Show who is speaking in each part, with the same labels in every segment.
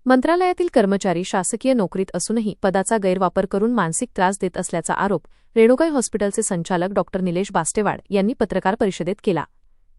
Speaker 1: मंत्रालयातील कर्मचारी शासकीय नोकरीत असूनही पदाचा गैरवापर करून मानसिक त्रास देत असल्याचा आरोप रेणुकाई हॉस्पिटलचे संचालक डॉ. निलेश बास्तेवाड यांनी पत्रकार परिषदेत केला.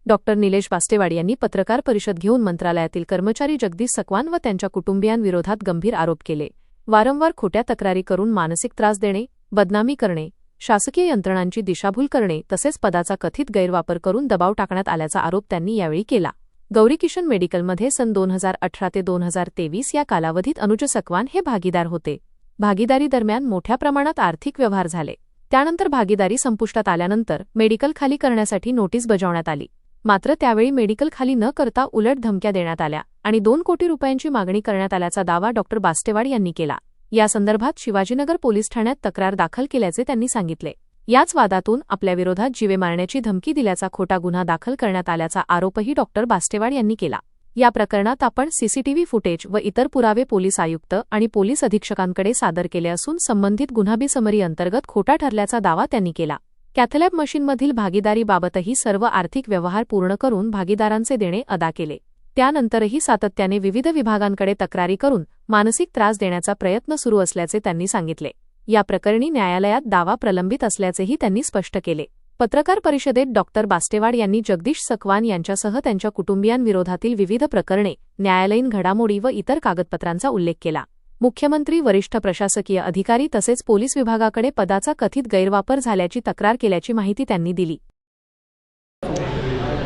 Speaker 1: डॉ. निलेश बास्तेवाड यांनी पत्रकार परिषद घेऊन मंत्रालयातील कर्मचारी जगदीश सकवान व त्यांच्या कुटुंबियांविरोधात गंभीर आरोप केले. वारंवार खोट्या तक्रारी करून मानसिक त्रास देणे, बदनामी करणे, शासकीय यंत्रणांची दिशाभूल करणे तसेच पदाचा कथित गैरवापर करून दबाव टाकण्यात आल्याचा आरोप त्यांनी यावेळी केला. गौरी किशन मेडिकलमध्ये सन 2018 ते 2023 या कालावधीत अनुज सकवान हे भागीदार होते. भागीदारी दरम्यान मोठ्या प्रमाणात आर्थिक व्यवहार झाले. त्यानंतर भागीदारी संपुष्टात आल्यानंतर मेडिकल खाली करण्यासाठी नोटीस बजावण्यात आली. मात्र त्यावेळी मेडिकल खाली न करता उलट धमक्या देण्यात आल्या आणि 2 कोटी रुपयांची मागणी करण्यात आल्याचा दावा डॉ. बास्तेवाड यांनी केला. या संदर्भात शिवाजीनगर पोलीस ठाण्यात तक्रार दाखल केल्याचे त्यांनी सांगितले. याच वादातून आपल्याविरोधात जीवे मारण्याची धमकी दिल्याचा खोटा गुन्हा दाखल करण्यात आल्याचा आरोपही डॉ. बास्तेवाड यांनी केला. या प्रकरणात आपण सीसीटीव्ही फुटेज व इतर पुरावे पोलीस आयुक्त आणि पोलीस अधीक्षकांकडे सादर केले असून संबंधित गुन्हा समरी अंतर्गत खोटा ठरल्याचा दावा त्यांनी केला. कॅथलॅब मशीनमधील भागीदारीबाबतही सर्व आर्थिक व्यवहार पूर्ण करून भागीदारांचे देणे अदा केले. त्यानंतरही सातत्याने विविध विभागांकडे तक्रारी करून मानसिक त्रास देण्याचा प्रयत्न सुरू असल्याचे त्यांनी सांगितले. या प्रकरणी न्यायालयात दावा प्रलंबित असल्याचेही त्यांनी स्पष्ट केले. पत्रकार परिषदेत डॉ. बास्तेवाड यांनी जगदीश सकवान यांच्यासह त्यांच्या कुटुंबियांविरोधातील विविध प्रकरणे, न्यायालयीन घडामोडी व इतर कागदपत्रांचा उल्लेख केला. मुख्यमंत्री, वरिष्ठ प्रशासकीय अधिकारी तसेच पोलीस विभागाकडे पदाचा कथित गैरवापर झाल्याची तक्रार केल्याची माहिती त्यांनी दिली.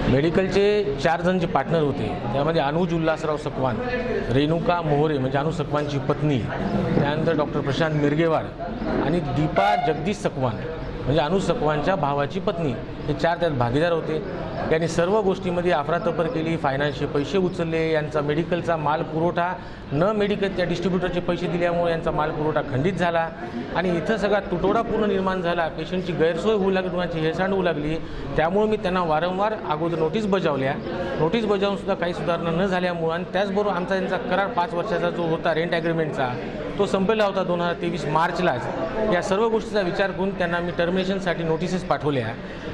Speaker 2: मेडिकलचे 4 जण जे पार्टनर होते त्यामध्ये अनुज उल्हासराव सकवान, रेणुका मोहरे म्हणजे अनुज सकवानची पत्नी, त्यानंतर डॉ. प्रशांत मिरगेवाड आणि दीपा जगदीश सकवान म्हणजे अनुज सकवानच्या भावाची पत्नी, हे 4 त्यात भागीदार होते. यांनी सर्व गोष्टीमध्ये अफरातफर केली, फायनान्सचे पैसे उचलले, यांचा मेडिकलचा माल पुरवठा मेडिकल त्या डिस्ट्रीब्युटरचे पैसे दिल्यामुळे यांचा माल पुरवठा खंडित झाला आणि इथं सगळा तुटवडा पूर्ण निर्माण झाला. पेशंटची गैरसोय होऊ लागली, कोणाची हेळसांड होऊ लागली. त्यामुळे मी त्यांना वारंवार अगोदर नोटीस बजावल्या. नोटीस बजावूनसुद्धा काही सुधारणा न झाल्यामुळे आणि त्याचबरोबर आमचा त्यांचा करार 5 वर्षाचा जो होता रेंट ॲग्रीमेंटचा तो संपलेला होता 2023 मार्चलाच. या सर्व गोष्टीचा विचार करून त्यांना मी टर्मिनेशनसाठी नोटिसेस पाठवल्या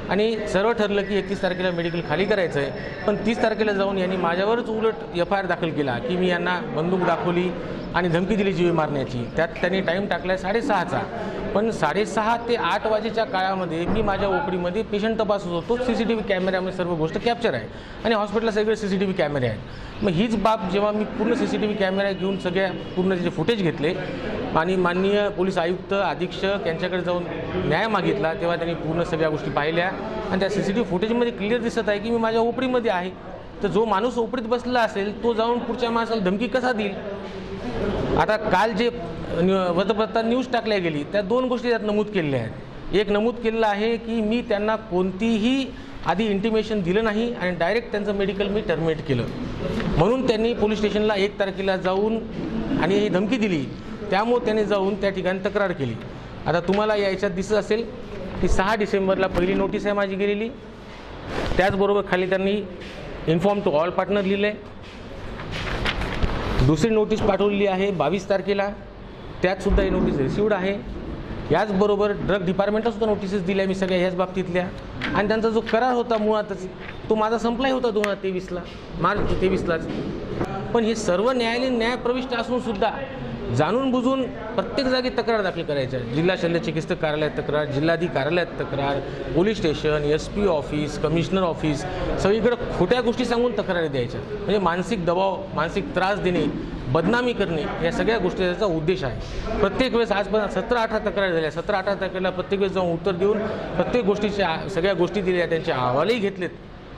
Speaker 2: आणि सर्व ठरलं की 31 तारखेला मेडिकल खाली करायचं आहे. पण 30 तारखेला जाऊन यांनी माझ्यावरच उलट FIR दाखल केला की मी यांना बंदूक दाखवली आणि धमकी दिली जीवे मारण्याची. त्यात त्यांनी टाईम टाकला 6:30चा. पण 6:30 ते 8 वाजेच्या काळामध्ये मी माझ्या ओपडीमध्ये पेशंट तपासत होतो. CCTV कॅमेऱ्यामध्ये सर्व गोष्ट कॅप्चर आहे आणि हॉस्पिटलला सगळे CCTV कॅमेरे आहेत. मग हीच बाब जेव्हा मी पूर्ण CCTV कॅमेरा घेऊन सगळ्या पूर्ण त्याचे फुटेज घेतले आणि माननीय पोलीस आयुक्त, अधीक्षक यांच्याकडे जाऊन न्याय मागितला, तेव्हा त्यांनी पूर्ण सगळ्या गोष्टी पाहिल्या आणि त्या CCTV फुटेजमध्ये क्लिअर दिसत आहे की मी माझ्या ओपडीमध्ये आहे. तर जो माणूस ओपडीत बसलेला असेल तो जाऊन पुढच्या माणसाला धमकी कसा देईल? आता काल जे वृत्तपत्रात न्यूज टाकल्या गेली त्या 2 गोष्टी त्यात नमूद केलेल्या आहेत. एक नमूद केलेलं आहे की मी त्यांना कोणतीही आधी इंटिमेशन दिलं नाही आणि डायरेक्ट त्यांचं मेडिकल मी टर्मिनेट केलं, म्हणून त्यांनी पोलीस स्टेशनला 1 तारखेला जाऊन आणि ही धमकी दिली. त्यामुळे त्यांनी जाऊन त्या ठिकाणी तक्रार केली. आता तुम्हाला याच्यात दिसत असेल की 6 डिसेंबरला पहिली नोटीस आहे माझी गेलेली. त्याचबरोबर खाली त्यांनी इन्फॉर्म टू ऑल पार्टनर लिहिलं आहे. दुसरी नोटीस पाठवलेली आहे 22 तारखेला, त्यातसुद्धा ही नोटीस रिसिव्ड आहे. याचबरोबर ड्रग डिपार्टमेंटलासुद्धा नोटिसेस दिल्या मी सगळ्या ह्याच बाबतीतल्या. आणि त्यांचा जो करार होता मुळातच तो माझा संपलाही होता 2023ला मार्च 23लाच. पण हे सर्व न्यायालयीन न्याय प्रविष्ट असूनसुद्धा जाणून बुजून प्रत्येक जागी तक्रार दाखल करायच्या. जिल्हा शल्य चिकित्सक कार्यालयात तक्रार, जिल्हाधिकारी कार्यालयात तक्रार, police station, SP office, commissioner office, सगळीकडे खोट्या गोष्टी सांगून तक्रारी द्यायच्या. म्हणजे मानसिक दबाव, मानसिक त्रास देणे, बदनामी करणे या सगळ्या गोष्टी त्याचा उद्देश आहे. प्रत्येक वेळेस आजपर्यंत 17-18 तक्रारी झाल्या. 17-18 तक्रारीला प्रत्येक वेळेस जाऊन उत्तर देऊन प्रत्येक गोष्टीच्या सगळ्या गोष्टी दिल्या, त्यांचे अहवालही घेतलेत.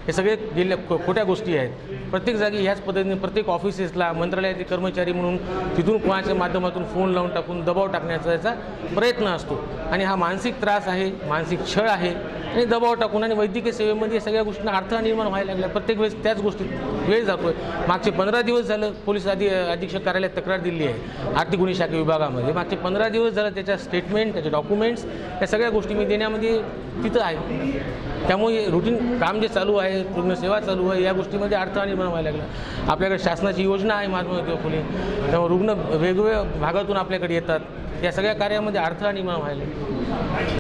Speaker 2: हे सगळे गेल्या खोट्या गोष्टी आहेत. प्रत्येक जागी ह्याच पद्धतीने प्रत्येक ऑफिसेसला मंत्रालयाचे कर्मचारी म्हणून तिथून कोणाच्या माध्यमातून फोन लावून टाकून दबाव टाकण्याचा याचा प्रयत्न असतो. आणि हा मानसिक त्रास आहे, मानसिक छळ आहे आणि दबाव टाकून आणि वैद्यकीय सेवेमध्ये सगळ्या गोष्टींना अडथळा निर्माण व्हायला लागल्या. प्रत्येक वेळेस त्याच गोष्टीत वेळ जातो आहे. मागचे 15 दिवस झालं पोलीस अधीक्षक कार्यालयात तक्रार दिली आहे आर्थिक गुन्हे शाखा विभागामध्ये. मागचे 15 दिवस झालं त्याच्या स्टेटमेंट, त्याचे डॉक्युमेंट्स या सगळ्या गोष्टी मी देण्यामध्ये तिथं आहे. त्यामुळे रुटीन काम जे चालू आहे, रुग्णसेवा चालू आहे, या गोष्टीमध्ये अडथळा निर्माण व्हायला लागला. आपल्याकडे शासनाची योजना आहे महात्मा ज्योतिबा फुले, त्यामुळे रुग्ण वेगवेगळ्या भागातून आपल्याकडे येतात. या सगळ्या कार्यामध्ये अडथळा निर्माण व्हायला.